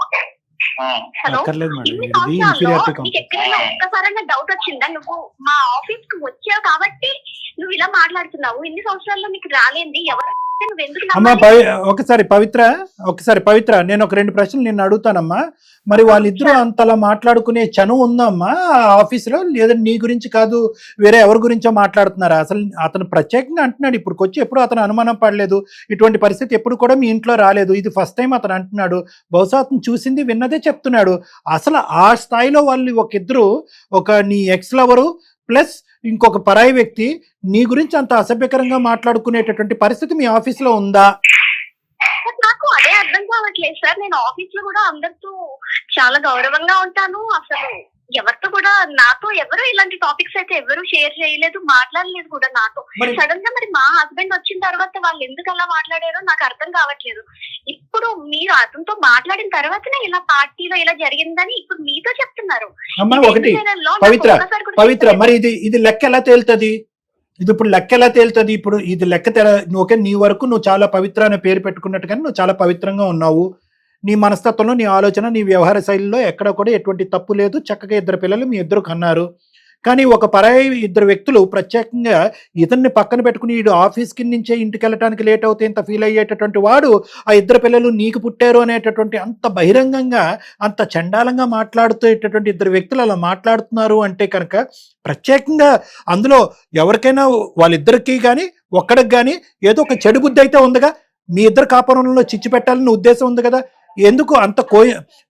ఇన్ని సంవత్సరాల్లో నీకు ఎక్కడైనా ఒక్కసారైనా డౌట్ వచ్చిందా? నువ్వు మా ఆఫీస్ కు వచ్చావు కాబట్టి నువ్వు ఇలా మాట్లాడుతున్నావు. ఇన్ని సంవత్సరాల్లో నీకు రాలేంది ఎవరు? అమ్మా ఒకసారి పవిత్ర నేను ఒక 2 ప్రశ్నలు నిన్ను అడుగుతానమ్మా. మరి వాళ్ళిద్దరూ అంతలా మాట్లాడుకునే చనువు ఉందమ్మా ఆఫీసులో? లేదంటే నీ గురించి కాదు వేరే ఎవరి గురించో మాట్లాడుతున్నారా? అసలు అతను ప్రత్యేకంగా అంటున్నాడు, ఇప్పుడు వచ్చి ఎప్పుడు అతను అనుమానం పడలేదు, ఇటువంటి పరిస్థితి ఎప్పుడు కూడా మీ ఇంట్లో రాలేదు, ఇది ఫస్ట్ టైం అతను అంటున్నాడు. బహుశా అతను చూసింది విన్నదే చెప్తున్నాడు. అసలు ఆ స్థాయిలో వాళ్ళు ఒకిద్దరు, ఒక నీ ఎక్స్ లవరు ప్లస్ ఇంకొక పరాయి వ్యక్తి నీ గురించి అంత అసభ్యకరంగా మాట్లాడుకునేటటువంటి పరిస్థితి మీ ఆఫీస్ లో ఉందా? నాకు అదే అర్థం కావట్లేదు సార్. నేను ఆఫీస్ లో కూడా అందరితో చాలా గౌరవంగా ఉంటాను. అసలు ఎవరితో కూడా, నాతో ఎవరు ఇలాంటి టాపిక్స్ అయితే ఎవరు షేర్ చేయలేదు, మాట్లాడలేదు కూడా నాతో. సడన్ గా మరి మా హస్బెండ్ వచ్చిన తర్వాత వాళ్ళు ఎందుకు అలా మాట్లాడారో నాకు అర్థం కావట్లేదు. ఇప్పుడు మీరు అతనితో మాట్లాడిన తర్వాతనే ఇలా పార్టీలో ఇలా జరిగిందని ఇప్పుడు మీతో చెప్తున్నారు. ఒకటి పవిత్ర మరి ఇది లెక్క ఎలా తేలుతుంది? ఇది ఇప్పుడు లెక్క ఎలా తేలుతుంది? ఇప్పుడు ఇది లెక్క ఓకే, నీ వరకు నువ్వు చాలా పవిత్ర అనే పేరు పెట్టుకున్నట్టుగానే నువ్వు చాలా పవిత్రంగా ఉన్నావు. నీ మనస్తత్వంలో, నీ ఆలోచన, నీ వ్యవహార శైలిలో ఎక్కడ కూడా ఎటువంటి తప్పు లేదు. చక్కగా 2 పిల్లలు మీ ఇద్దరు కన్నారు. కానీ ఒక పరాయి 2 వ్యక్తులు ప్రత్యేకంగా ఇతన్ని పక్కన పెట్టుకుని వీడు ఆఫీస్కి నుంచే ఇంటికి వెళ్ళడానికి లేట్ అవుతే ఇంత ఫీల్ అయ్యేటటువంటి వాడు ఆ 2 పిల్లలు నీకు పుట్టారు అనేటటువంటి అంత బహిరంగంగా అంత చండాలంగా మాట్లాడుతూటటువంటి 2 వ్యక్తులు అలా మాట్లాడుతున్నారు అంటే కనుక ప్రత్యేకంగా అందులో ఎవరికైనా వాళ్ళిద్దరికీ కానీ ఒక్కడికి కానీ ఏదో ఒక చెడు బుద్ధి అయితే ఉందిగా. మీ ఇద్దరు కాపురంలో చిచ్చు పెట్టాలని ఉద్దేశం ఉంది కదా. ఎందుకు అంత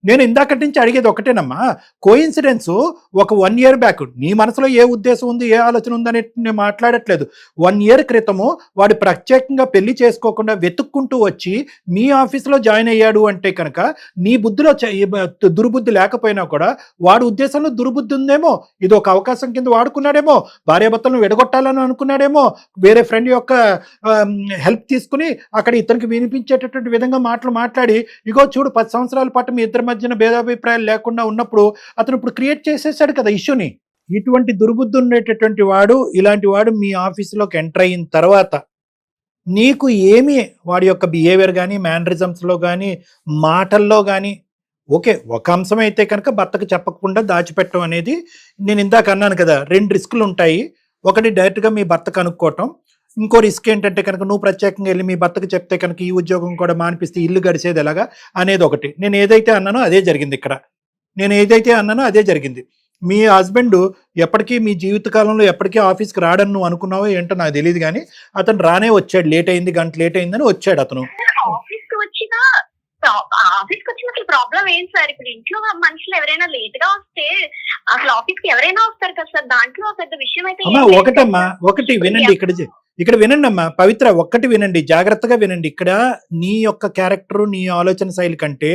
నేను ఇందాకటి నుంచి అడిగేది ఒకటేనమ్మా, కోయిన్సిడెన్స్ ఒక 1 year బ్యాక్ నీ మనసులో ఏ ఉద్దేశం ఉంది, ఏ ఆలోచన ఉందని నేను మాట్లాడట్లేదు. 1 year క్రితము వాడు ప్రత్యేకంగా పెళ్లి చేసుకోకుండా వెతుక్కుంటూ వచ్చి మీ ఆఫీసులో జాయిన్ అయ్యాడు అంటే కనుక నీ బుద్ధిలో దుర్బుద్ధి లేకపోయినా కూడా వాడు ఉద్దేశంలో దుర్బుద్ధి ఉందేమో, ఇది ఒక అవకాశం కింద వాడుకున్నాడేమో, భార్యాభర్తలను విడగొట్టాలని అనుకున్నాడేమో, వేరే ఫ్రెండ్ యొక్క హెల్ప్ తీసుకుని అక్కడ ఇతనికి వినిపించేటటువంటి విధంగా మాట్లాడి ఇగో చూడు 10 సంవత్సరాల పాటు మీ ఇద్దరి మధ్యన భేదాభిప్రాయాలు లేకుండా ఉన్నప్పుడు అతను ఇప్పుడు క్రియేట్ చేసేసాడు కదా ఇష్యూని. ఇటువంటి దుర్బుద్ధి ఉండేటటువంటి వాడు, ఇలాంటి వాడు మీ ఆఫీసులోకి ఎంటర్ అయిన తర్వాత నీకు ఏమి వాడి యొక్క బిహేవియర్ కానీ, మేనరిజమ్స్లో కానీ, మాటల్లో కానీ, ఓకే ఒక అంశం అయితే కనుక భర్తకు చెప్పకుండా దాచిపెట్టడం అనేది, నేను ఇందాక అన్నాను కదా 2 రిస్కులు ఉంటాయి. ఒకటి డైరెక్ట్గా మీ భర్త కనుక్కోవటం, ఇంకో రిస్క్ ఏంటంటే కనుక నువ్వు ప్రత్యేకంగా వెళ్ళి మీ భర్తకు చెప్తే కనుక ఈ ఉద్యోగం కూడా మానిపిస్తే ఇల్లు గడిచేది ఎలాగా అనేది ఒకటి. నేను ఏదైతే అన్నానో అదే జరిగింది ఇక్కడ. మీ హస్బెండ్ ఎప్పటికీ మీ జీవితకాలంలో ఎప్పటికీ ఆఫీస్కి రాడని నువ్వు అనుకున్నావో ఏంటో నాకు తెలియదు, కానీ అతను రానే వచ్చాడు. గంట లేట్ అయిందని వచ్చాడు అతను. ఆఫీస్కి వచ్చిన ప్రాబ్లం ఏంటి సార్? ఇప్పుడు ఇంట్లో మనుషులు ఎవరైనా లేట్ గా వస్తే అసలు ఆఫీస్ కి ఎవరైనా వస్తారు కదా సార్, దాంట్లో పెద్ద విషయం అయితే ఒకటి వినండి, ఇక్కడ వినండి అమ్మా పవిత్ర, ఒక్కటి వినండి, జాగ్రత్తగా వినండి. ఇక్కడ నీ యొక్క క్యారెక్టర్, నీ ఆలోచన శైలి కంటే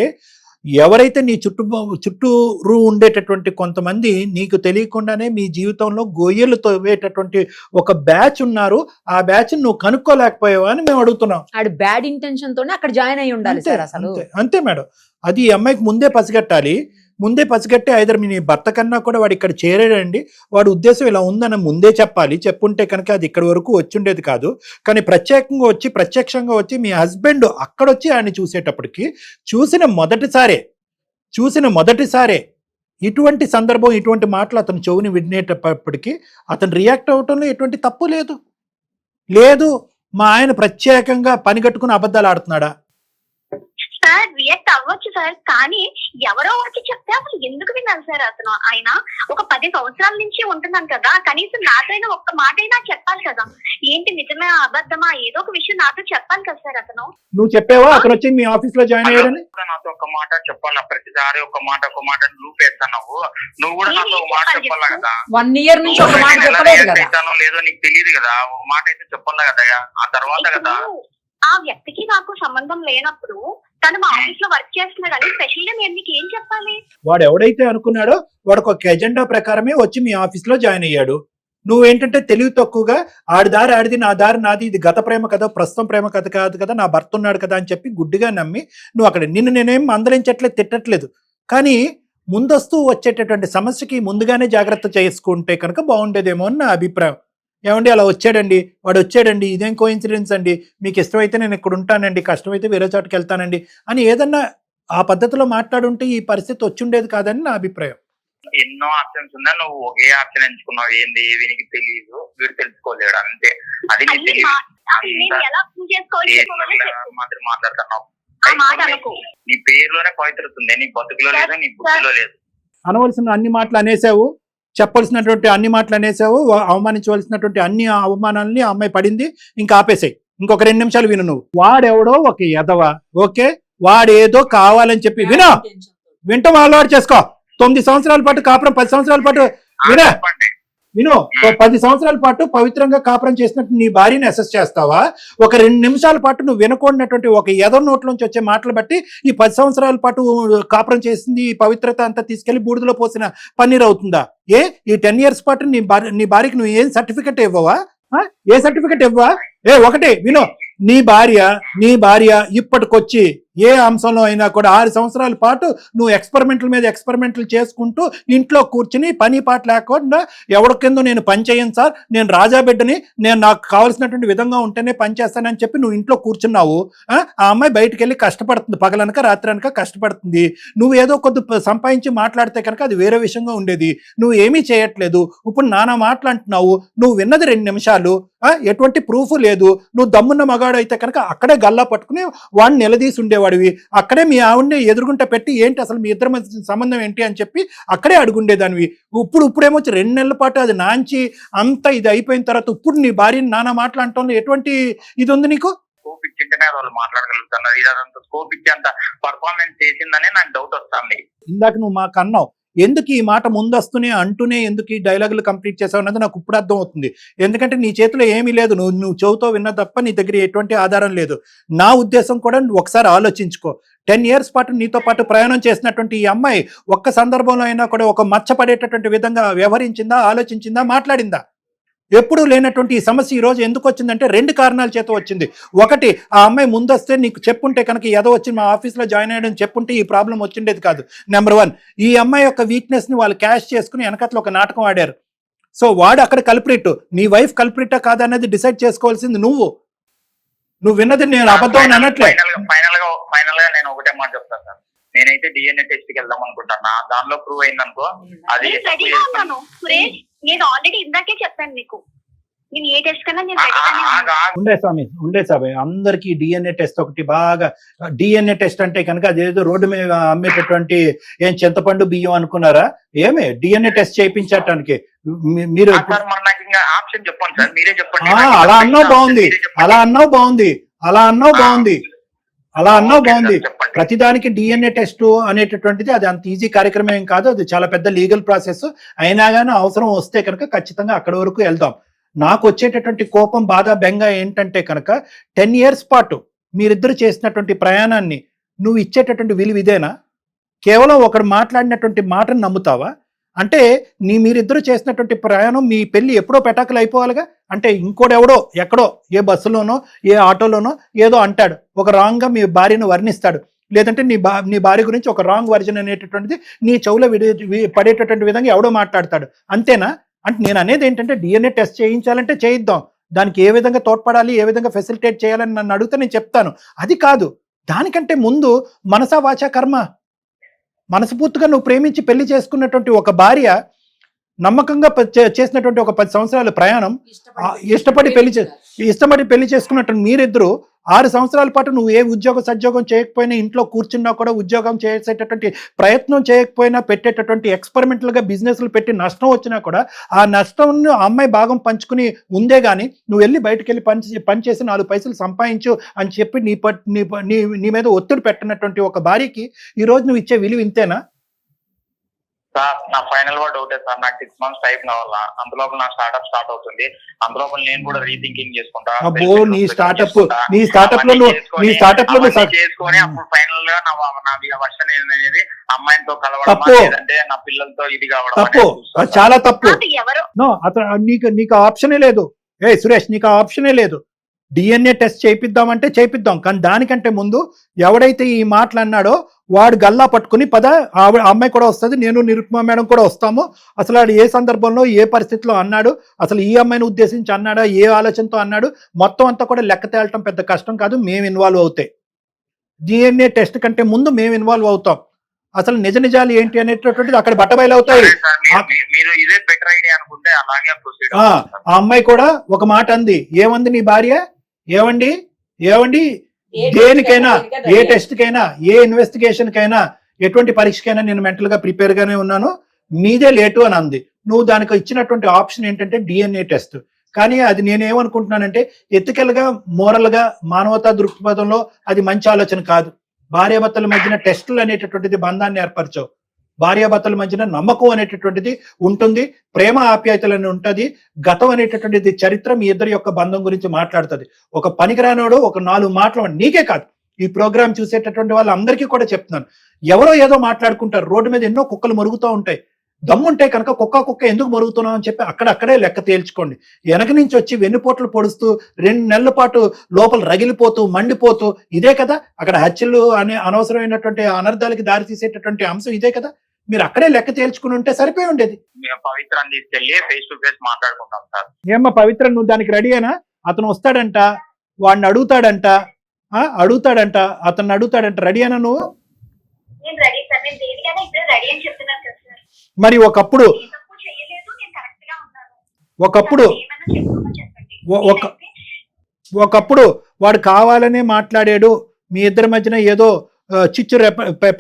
ఎవరైతే నీ చుట్టూరు ఉండేటటువంటి కొంతమంది నీకు తెలియకుండానే మీ జీవితంలో గొయ్యలు తవ్వేటటువంటి ఒక బ్యాచ్ ఉన్నారు, ఆ బ్యాచ్ నువ్వు కనుక్కోలేకపోయావా అని మేము అడుగుతున్నాం. బ్యాడ్ ఇంటెన్షన్ తోనే అక్కడ జాయిన్ అయి ఉండాలి సార్ అసలు. అంతే మేడం, అది ఈ అమ్మాయికి ముందే పసిగట్టి ఐదర్ మీ భర్త కన్నా కూడా వాడు ఇక్కడ చేరాడండి, వాడి ఉద్దేశం ఇలా ఉందని ముందే చెప్పాలి. చెప్పుంటే కనుక అది ఇక్కడి వరకు వచ్చుండేది కాదు. కానీ ప్రత్యక్షంగా వచ్చి మీ హస్బెండ్ అక్కడొచ్చి ఆయన చూసేటప్పటికి చూసిన మొదటిసారే ఇటువంటి సందర్భం, ఇటువంటి మాటలు అతను చెవుని వినేటప్పటికీ అతను రియాక్ట్ అవటంలో ఎటువంటి తప్పు లేదు. మా ఆయన ప్రత్యేకంగా పని కట్టుకుని అబద్ధాలు ఆడుతున్నాడా? సార్ రియాక్ట్ అవ్వచ్చు సార్, కానీ ఎవరో వచ్చి చెప్తే అసలు ఎందుకు వినాలి సార్? అతను ఆయన ఒక 10 సంవత్సరాల నుంచి ఉంటున్నాను కదా, కనీసం నాతోనే ఒక్క మాట అయినా చెప్పాలి కదా. ఏంటి నిజమే అబద్ధమా ఏదో ఒక విషయం నాతో చెప్పాలి కదా సార్. అతను నువ్వు చెప్పావా అతను వచ్చి మీ ఆఫీస్ లో జాయిన్ అయ్యాడని? నాతో ఒక మాట చెప్పాలి, ప్రతిసారి ఒక మాట నువ్వు పెడతావు. నువ్వు కూడా నాతో ఒక మాట చెప్పాలి కదా. 1 year నుంచి ఒక మాట చెప్పలేదు కదా. లేదో నీకు తెలియదు కదా, ఒక మాట అయితే చెప్పాలి కదా. ఆ తర్వాత కదా ఆ వ్యక్తికి నాకు సంబంధం లేనప్పుడు తను మా ఆఫీస్ లో వర్క్ చేస్తున్నాడు అని స్పెషల్ గా నేను మీకు ఏం చెప్పాలి? వాడు ఎవడైతే అనుకున్నాడో వాడికి ఒక ఎజెండా ప్రకారమే వచ్చి మీ ఆఫీస్ లో జాయిన్ అయ్యాడు. నువ్వేంటంటే తెలివి తక్కువగా ఆడి దారి ఆడిది, నా దారి నాది, ఇది గత ప్రేమ కదా, ప్రస్తుతం ప్రేమ కథ కాదు కదా, నా భర్త ఉన్నాడు కదా అని చెప్పి గుడ్డిగా నమ్మి నువ్వు అక్కడ నిన్ను నేనేం మందలించట్లేదు, తిట్టట్లేదు. కానీ ముందస్తూ వచ్చేటటువంటి సమస్యకి ముందుగానే జాగ్రత్త చేసుకుంటే కనుక బాగుండేదేమో అని నా అభిప్రాయం. ఏమండి అలా వాడు వచ్చాడండి, ఇదేం కోఇన్సిడెన్స్ అండి, మీకు ఇష్టమైతే నేను ఇక్కడ ఉంటానండి, కష్టమైతే వేరే చోటుకి వెళ్తానండి అని ఏదన్నా ఆ పద్ధతిలో మాట్లాడుంటే ఈ పరిస్థితి వచ్చుండేది కాదని నా అభిప్రాయం. ఎన్నో ఆప్షన్స్ ఉన్నా నువ్వు ఒకే ఆప్షన్ ఎంచుకున్నావు. ఏంది వీనికి తెలియదు, వీడు తెలుసుకోలేడు, అంతే. అది మాట్లాడుతున్నావు. నీ పేరులోనే పవిత్రత ఉంది, నీ బతుకులో లేదు, నీ బుద్ధిలో లేదు. అనవలసిన అన్ని మాటలు అనేసావు, చెప్పాల్సినటువంటి అన్ని మాటలు అనేసావు, అవమానించవలసినటువంటి అన్ని అవమానాలని ఆ అమ్మాయి పడింది. ఇంకా ఆపేసాయి, ఇంకొక 2 నిమిషాలు విను. నువ్వు వాడెవడో ఒక ఎదవ, ఓకే, వాడేదో కావాలని చెప్పి వింటాం అలవాటు చేసుకో. 9 సంవత్సరాల పాటు కాపురం, 10 సంవత్సరాల పాటు విను 10 సంవత్సరాల పాటు పవిత్రంగా కాపురం చేసినట్టు నీ భార్యని అసెస్ చేస్తావా? ఒక 2 నిమిషాల పాటు నువ్వు వినకూడనటువంటి ఒక ఎదవ నోట్లోంచి వచ్చే మాటలు బట్టి ఈ 10 సంవత్సరాల పాటు కాపురం చేసింది ఈ పవిత్రత అంతా తీసుకెళ్లి బూడిదలో పోసిన పన్నీర్ అవుతుందా? ఈ 10 years పాటు నీ భార్యకి నువ్వు ఏం సర్టిఫికెట్ ఇవ్వవా? ఏ సర్టిఫికెట్ ఇవ్వవా? ఒకటే విను, నీ భార్య ఇప్పటికొచ్చి ఏ అంశంలో అయినా కూడా 6 సంవత్సరాల పాటు నువ్వు ఎక్స్పెరిమెంట్ల మీద ఎక్స్పెరిమెంట్లు చేసుకుంటూ ఇంట్లో కూర్చుని పని పాట లేకుండా ఎవరి కింద నేను పని చేయను సార్, నేను రాజా బిడ్డని, నేను నాకు కావాల్సినటువంటి విధంగా ఉంటేనే పని చేస్తానని చెప్పి నువ్వు ఇంట్లో కూర్చున్నావు. ఆ అమ్మాయి బయటికి వెళ్ళి కష్టపడుతుంది, పగలనక రాత్రి అనక కష్టపడుతుంది. నువ్వు ఏదో కొద్ది సంపాదించి మాట్లాడితే కనుక అది వేరే విషయంగా ఉండేది. నువ్వు ఏమీ చేయట్లేదు, ఇప్పుడు నానా మాట్లాడుతున్నావు. నువ్వు విన్నది 2 నిమిషాలు, ఎటువంటి ప్రూఫ్ లేదు. నువ్వు దమ్మున్న మగాడు అయితే కనుక అక్కడే గల్లా పట్టుకుని వాడిని నిలదీసి ఉండేవాడివి. అక్కడే మీ ఆవిడ్ని ఎదురుగుంట పెట్టి ఏంటి అసలు మీ ఇద్దరి మధ్య సంబంధం ఏంటి అని చెప్పి అక్కడే అడుగుండేదానివి. ఇప్పుడేమొచ్చి 2 నెలల పాటు అది నాంచి అంతా ఇది అయిపోయిన తర్వాత ఇప్పుడు నీ భార్యని నానా మాట్లాడటంలో ఎటువంటి ఇది ఉంది నీకు? స్కోప్ ఇచ్చింటేనే వాళ్ళు మాట్లాడగలుగుతున్నారు. ఇది అదంతా స్కోప్ ఇచ్చేంత పర్ఫార్మెన్స్ చేసిందనే నాకు డౌట్ వస్తుంది. ఇందాక నువ్వు మాకు అన్నావు, ఎందుకు ఈ మాట ముందస్తూనే అంటూనే ఎందుకు ఈ డైలాగులు కంప్లీట్ చేసావు అన్నది నాకు ఇప్పుడు అర్థం అవుతుంది. ఎందుకంటే నీ చేతిలో ఏమీ లేదు, నువ్వు చెవుతో విన్న తప్ప నీ దగ్గర ఎటువంటి ఆధారం లేదు. నా ఉద్దేశం కూడా ఒకసారి ఆలోచించుకో. 10 years పాటు నీతో పాటు ప్రయాణం చేసినటువంటి ఈ అమ్మాయి ఒక్క సందర్భంలో అయినా కూడా ఒక మచ్చపడేటటువంటి విధంగా వ్యవహరించిందా, ఆలోచించిందా, మాట్లాడిందా? ఎప్పుడూ లేనటువంటి ఈ సమస్య ఈ రోజు ఎందుకు వచ్చిందంటే 2 కారణాల చేత వచ్చింది. ఒకటి, ఆ అమ్మాయి ముందొస్తే నీకు చెప్పుంటే కనుక ఏదో వచ్చి మా ఆఫీస్లో జాయిన్ అయ్యడం చెప్పుంటే ఈ ప్రాబ్లం వచ్చిండేది కాదు. నెంబర్ 1, ఈ అమ్మాయి యొక్క వీక్నెస్ ని వాళ్ళు క్యాష్ చేసుకుని వెనకట్లో ఒక నాటకం ఆడారు. సో వాడు అక్కడ కల్ప్రిట్, నీ వైఫ్ కల్ప్రిటా కాదనేది డిసైడ్ చేసుకోవాల్సింది నువ్వు విన్నది నేను అబద్ధం అనట్లే. ఫైనల్ గా నేను ఒకటే మాట చెప్తాను సార్, నేనైతే DNA టెస్ట్ కి వెళ్దాం అనుకుంటున్నా. దానిలో ప్రూవ్ అయిందనుకో అది రెడీగా ఉన్నాను సురేష్. నేను ఆల్రెడీ ఇందాకే చెప్పాను మీకు, నేను ఏ టెస్ట్ కన్నా నేను రెడీగానే ఉన్నాను. ఉండే స్వామి అందరికి DNA టెస్ట్ ఒకటి బాగా. DNA టెస్ట్ అంటే కనుక అదేదో రోడ్డు మీద అమ్మేటటువంటి ఏం చింతపండు బియ్యం అనుకున్నారా? ఏమే DNA టెస్ట్ చేయించడానికి మీరు ఆప్షన్ చెప్పండి సార్, మీరే చెప్పండి. అలా అన్నావు బాగుంది, అలా అన్నావు బాగుంది, అలా అన్నావు బాగుంది, అలా అన్నావు బాగుంది. ప్రతిదానికి DNA టెస్ట్ అనేటటువంటిది అది అంత ఈజీ కార్యక్రమం ఏం కాదు, అది చాలా పెద్ద లీగల్ ప్రాసెస్. అయినా కానీ అవసరం వస్తే కనుక ఖచ్చితంగా అక్కడి వరకు వెళ్దాం. నాకు వచ్చేటటువంటి కోపం, బాధ, బెంగ ఏంటంటే కనుక 10 years పాటు మీరిద్దరు చేసినటువంటి ప్రయాణాన్ని నువ్వు ఇచ్చేటటువంటి విలువ ఇదేనా? కేవలం ఒకడు మాట్లాడినటువంటి మాటను నమ్ముతావా? అంటే మీరిద్దరు చేసినటువంటి ప్రయాణం, మీ పెళ్లి ఎప్పుడో పెటాకులు అయిపోవాలిగా. అంటే ఇంకోడెవడో ఎక్కడో ఏ బస్సులోనో ఏ ఆటోలోనో ఏదో అంటాడు, ఒక రాంగ్గా మీ భార్యను వర్ణిస్తాడు, లేదంటే నీ భార్య గురించి ఒక రాంగ్ వర్జన్ అనేటటువంటిది నీ చెవులో పడేటటువంటి విధంగా ఎవడో మాట్లాడతాడు. అంతేనా? అంటే నేను అనేది ఏంటంటే DNA టెస్ట్ చేయించాలంటే చేయిద్దాం, దానికి ఏ విధంగా తోడ్పడాలి, ఏ విధంగా ఫెసిలిటేట్ చేయాలని నన్ను అడిగితే నేను చెప్తాను. అది కాదు, దానికంటే ముందు మనసా వాచా కర్మ, మనస్ఫూర్తిగా నువ్వు ప్రేమించి పెళ్లి చేసుకున్నటువంటి ఒక భార్య, నమ్మకంగా చేసినటువంటి ఒక 10 సంవత్సరాల ప్రయాణం, ఇష్టపడి పెళ్లి చేసుకున్నట్టు మీరిద్దరు 6 సంవత్సరాల పాటు నువ్వు ఏ సద్యోగం చేయకపోయినా, ఇంట్లో కూర్చున్నా కూడా ఉద్యోగం చేసేటటువంటి ప్రయత్నం చేయకపోయినా, పెట్టేటటువంటి ఎక్స్పెరిమెంటల్గా బిజినెస్లు పెట్టి నష్టం వచ్చినా కూడా ఆ నష్టం అమ్మాయి భాగం పంచుకుని ఉందే గానీ నువ్వు వెళ్ళి బయటకు వెళ్ళి పనిచేసి 4 పైసలు సంపాదించు అని చెప్పి నీ మీద ఒత్తిడి పెట్టినటువంటి ఒక భార్యకి ఈరోజు నువ్వు ఇచ్చే విలువ ఇంతేనా? సార్ నా ఫైనల్ వర్డ్ ఒకటే సార్, నాకు 6 months టైం కావాలా. అందులోపు నా స్టార్ట్అప్ స్టార్ట్ అవుతుంది, అందులోపు నేను కూడా రీథింకింగ్ చేసుకుంటా. నీ స్టార్ట్అప్ లో చేసుకొని అప్పుడు ఫైనల్ గా నా వర్షన్ అనేది అమ్మాయితో కలవడం, అంటే నా పిల్లలతో ఇది కావడం చాలా తప్పు. నీకు ఆప్షనే లేదు. సురేష్, నీకు ఆప్షనే లేదు. DNA టెస్ట్ చేయిద్దామంటే చేయిద్దాం, కానీ దానికంటే ముందు ఎవడైతే ఈ మాటలు అన్నాడో వాడు గల్లా పట్టుకుని పద, అమ్మాయి కూడా వస్తుంది, నేను నిరుపమా మేడం కూడా వస్తాము, అసలు వాడు ఏ సందర్భంలో ఏ పరిస్థితిలో అన్నాడు, అసలు ఈ అమ్మాయిని ఉద్దేశించి అన్నాడా, ఏ ఆలోచనతో అన్నాడు, మొత్తం అంతా కూడా లెక్క తేలటం పెద్ద కష్టం కాదు. మేము ఇన్వాల్వ్ అవుతాయి, DNA టెస్ట్ కంటే ముందు మేము ఇన్వాల్వ్ అవుతాం. అసలు నిజాలు ఏంటి అనేటటువంటిది అక్కడ బట్టబయలు అవుతాయి. ఆ అమ్మాయి కూడా ఒక మాట అంది, ఏమంది నీ భార్య? ఏవండి దేనికైనా, ఏ టెస్ట్ కైనా, ఏ ఇన్వెస్టిగేషన్ కైనా, ఎటువంటి పరీక్షకైనా నేను మెంటల్ గా ప్రిపేర్ గానే ఉన్నాను, మీదే లేటు అని అంది. నువ్వు దానికి ఇచ్చినటువంటి ఆప్షన్ ఏంటంటే DNA టెస్ట్. కానీ అది నేనేమనుకుంటున్నానంటే ఎథికల్ గా, మోరల్ గా, మానవతా దృక్పథంలో అది మంచి ఆలోచన కాదు. భార్యాభర్తల మధ్యన టెస్టులు అనేటటువంటిది బంధాన్ని ఏర్పరచవు. భార్యాభర్తల మధ్యన నమ్మకం అనేటటువంటిది ఉంటుంది, ప్రేమ ఆప్యాయతలని ఉంటుంది, గతం అనేటటువంటిది చరిత్ర మీ ఇద్దరి యొక్క బంధం గురించి మాట్లాడుతుంది. ఒక పనికిరానోడు ఒక 4 మాటలు, నీకే కాదు ఈ ప్రోగ్రామ్ చూసేటటువంటి వాళ్ళందరికీ కూడా చెప్తున్నాను, ఎవరో ఏదో మాట్లాడుకుంటారు, రోడ్డు మీద ఎన్నో కుక్కలు మరుగుతూ ఉంటాయి. దమ్ముంటే కనుక కుక్క ఎందుకు మరుగుతున్నావు అని చెప్పి అక్కడే లెక్క తేల్చుకోండి. వెనక నుంచి వచ్చి వెన్నుపోట్లు పొడుస్తూ 2 నెలల పాటు లోపల రగిలిపోతూ మండిపోతూ, ఇదే కదా అక్కడ హత్యలు అనే అనవసరమైనటువంటి అనర్థాలకి దారి తీసేటటువంటి అంశం ఇదే కదా. మీరు అక్కడే లెక్క తేల్చుకుని ఉంటే సరిపోయి ఉండేది. పవిత్రాన్ని తీసుకెళ్లి ఫేస్ టు ఫేస్ మాట్లాడుకుంటాం సార్. ఏమ్మా పవిత్ర, నువ్వు దానికి రెడీ అయినా? అతను వస్తాడంట, వాడిని అడుగుతాడంట, అతన్ని అడుగుతాడంట, రెడీ అయినా నువ్వు? మరి ఒకప్పుడు వాడు కావాలనే మాట్లాడాడు, మీ ఇద్దరి మధ్యన ఏదో చిచ్చు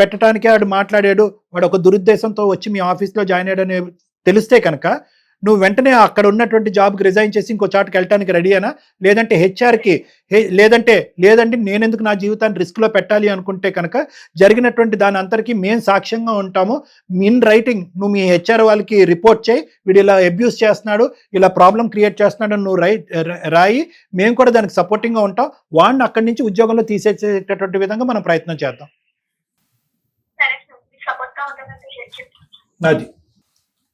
పెట్టడానికే వాడు మాట్లాడాడు, వాడు ఒక దురుద్దేశంతో వచ్చి మీ ఆఫీస్లో జాయిన్ అయ్యాడని తెలిస్తే కనుక నువ్వు వెంటనే అక్కడ ఉన్నటువంటి జాబ్కి రిజైన్ చేసి ఇంకో చోటుకి వెళ్ళడానికి రెడీయేనా? లేదంటే హెచ్ఆర్కి లేదంటే నేనెందుకు నా జీవితాన్ని రిస్క్లో పెట్టాలి అనుకుంటే కనుక జరిగినటువంటి దాని అంతరికి మేము సాక్ష్యంగా ఉంటాము. ఇన్ రైటింగ్ నువ్వు మీ హెచ్ఆర్ వాళ్ళకి రిపోర్ట్ చేయి, వీడు ఇలా అబ్యూస్ చేస్తున్నాడు, ఇలా ప్రాబ్లం క్రియేట్ చేస్తున్నాడు, నువ్వు రాయి, మేము కూడా దానికి సపోర్టింగ్గా ఉంటాం. వాడిని అక్కడి నుంచి ఉద్యోగంలో తీసేసేటటువంటి విధంగా మనం ప్రయత్నం చేద్దాం. సరే సార్, సపోర్ట్ గా ఉంటుందంటే చెప్తాను. అది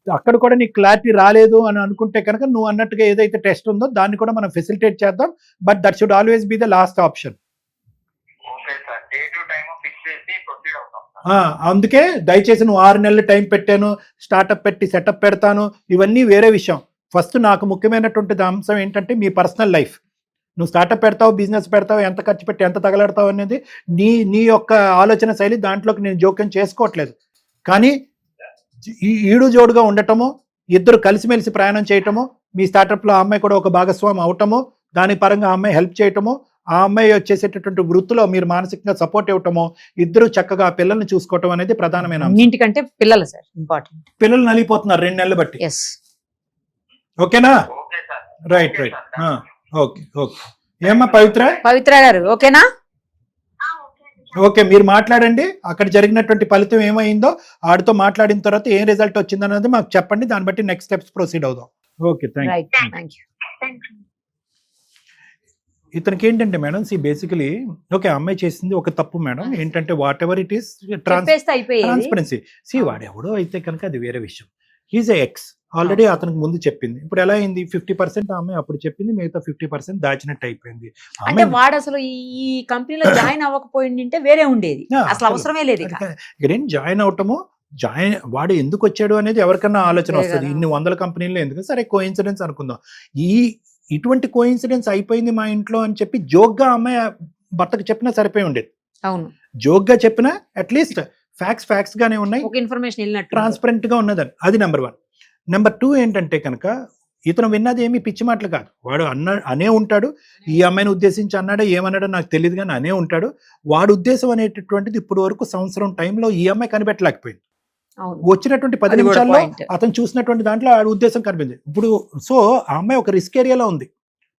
అక్కడ కూడా నీకు క్లారిటీ రాలేదు అని అనుకుంటే కనుక నువ్వు అన్నట్టుగా ఏదైతే టెస్ట్ ఉందో దాన్ని కూడా మనం ఫెసిలిటేట్ చేద్దాం. But that should always be the last option. Okay sir, day to time fix చేసి ప్రొసీడ్ అవుతాం సార్. అందుకే దయచేసి నువ్వు 6 నెలలు టైం పెట్టాను, స్టార్ట్అప్ పెట్టి సెటప్ పెడతాను, ఇవన్నీ వేరే విషయం. ఫస్ట్ నాకు ముఖ్యమైనటువంటి అంశం ఏంటంటే మీ పర్సనల్ లైఫ్. నువ్వు స్టార్ట్అప్ పెడతావు, బిజినెస్ పెడతావు, ఎంత ఖర్చు పెట్టి ఎంత తగలడతావు అనేది నీ యొక్క ఆలోచన శైలి, దాంట్లోకి నేను జోక్యం చేసుకోవట్లేదు. కానీ ఈడు జోడుగా ఉండటము, ఇద్దరు కలిసిమెలిసి ప్రయాణం చేయటము, మీ స్టార్టప్లో ఆ అమ్మాయి కూడా ఒక భాగస్వామి అవటము, దాని పరంగా ఆ అమ్మాయి హెల్ప్ చేయటము, ఆ అమ్మాయి వచ్చేసేటటువంటి వృత్తిలో మీరు మానసికంగా సపోర్ట్ ఇవ్వటము, ఇద్దరు చక్కగా ఆ పిల్లల్ని చూసుకోవటం అనేది ప్రధానమైన అంశం. ఇంటికంటే పిల్లలు సార్ ఇంపార్టెంట్. పిల్లలు నలిగిపోతున్నారు 2 నెలలు బట్టి. ఎస్, ఓకేనా? Okay sir. రైట్. ఓకే. ఏమ్మా పవిత్ర గారు ఓకేనా? ఓకే అండి. ఓకే, మీరు మాట్లాడండి. అక్కడ జరిగినటువంటి ఫలితం ఏమైందో ఆడితో మాట్లాడిన తర్వాత ఏం రిజల్ట్ వచ్చిందన్నది మాకు చెప్పండి. దాన్ని బట్టి నెక్స్ట్ స్టెప్స్ ప్రొసీడ్ అవుదాం. Okay, thank you. Right, thank you. Thank you. ఇతనికి ఏంటంటే మేడం, బేసికలీ ఓకే, అమ్మాయి చేసింది ఒక తప్పు మేడం. ఏంటంటే వాట్ ఎవర్ ఇట్ ఈస్ చెప్పేస్తే అయిపోయేది. ట్రాన్స్పరెన్సీ. వాడెవడో అయితే కనుక అది వేరే విషయం. హీజ్ ఎక్స్ ఆల్రెడీ అతనికి ముందు చెప్పింది. ఇప్పుడు ఎలా అయింది? 50% అమ్మాయి అప్పుడు చెప్పింది, మిగతా 50% దాచినట్టు అయిపోయింది. అంటే వాడు అసలు ఈ కంపెనీలో జాయిన్ అవ్వకపోయిందంటే వేరే ఉండేది, అసలు అవసరమే లేదు. ఇక్కడేం జాయిన్ అవటము, వాడు ఎందుకు వచ్చాడు అనేది ఎవరికన్నా ఆలోచన వస్తుంది. ఇన్ని 100 కంపెనీల్లో ఎందుకు? సరే, కోఇన్సిడెన్స్ అనుకుందాం. ఇటువంటి కోఇన్సిడెన్స్ అయిపోయింది మా ఇంట్లో అని చెప్పి జోక్గా అమ్మాయి భర్తకు చెప్పినా సరిపోయి ఉండేది. అవును, జోక్గా చెప్పినా అట్లీస్ట్ ఫ్యాక్ట్స్ గానే ఉన్నాయి, ఒక ఇన్ఫర్మేషన్ వెళ్ళినట్టు ట్రాన్స్పరెంట్ గా ఉన్నదని. అది నెంబర్ 1. నెంబర్ 2 ఏంటంటే కనుక ఇతను విన్నది ఏమి పిచ్చి మాటలు కాదు. వాడు అనే ఉంటాడు, ఈ అమ్మాయిని ఉద్దేశించి అన్నాడో ఏమన్నాడో నాకు తెలియదు కానీ అనే ఉంటాడు. వాడు ఉద్దేశం అనేటటువంటిది ఇప్పుడు వరకు సంవత్సరం టైంలో ఈ అమ్మాయి కనిపెట్టలేకపోయింది. వచ్చినటువంటి 10 నిమిషాల్లో అతను చూసినటువంటి దాంట్లో ఆ ఉద్దేశం కనిపించింది. ఇప్పుడు సో ఆ అమ్మాయి ఒక రిస్క్ ఏరియాలో ఉంది,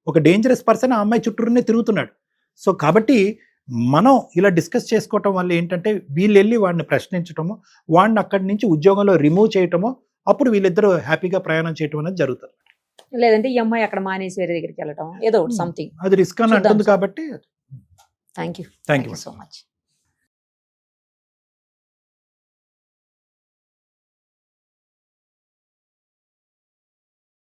ఒక డేంజరస్ పర్సన్ ఆ అమ్మాయి చుట్టూనే తిరుగుతున్నాడు. సో కాబట్టి మనం ఇలా డిస్కస్ చేసుకోవటం వల్ల ఏంటంటే వీళ్ళు వెళ్ళి వాడిని ప్రశ్నించటము, వాడిని అక్కడి నుంచి ఉద్యోగంలో రిమూవ్ చేయటము, అప్పుడు వీళ్ళిద్దరూ హ్యాపీగా ప్రయాణం చేయటం అనేది జరుగుతుంది. లేదంటే ఈ అమ్మాయి అక్కడ మానేసి వేరే దగ్గరికి వెళ్ళటం, ఏదో సంథింగ్. అది రిస్క్ అని అంటుంది కాబట్టి. Thank you thank you so much.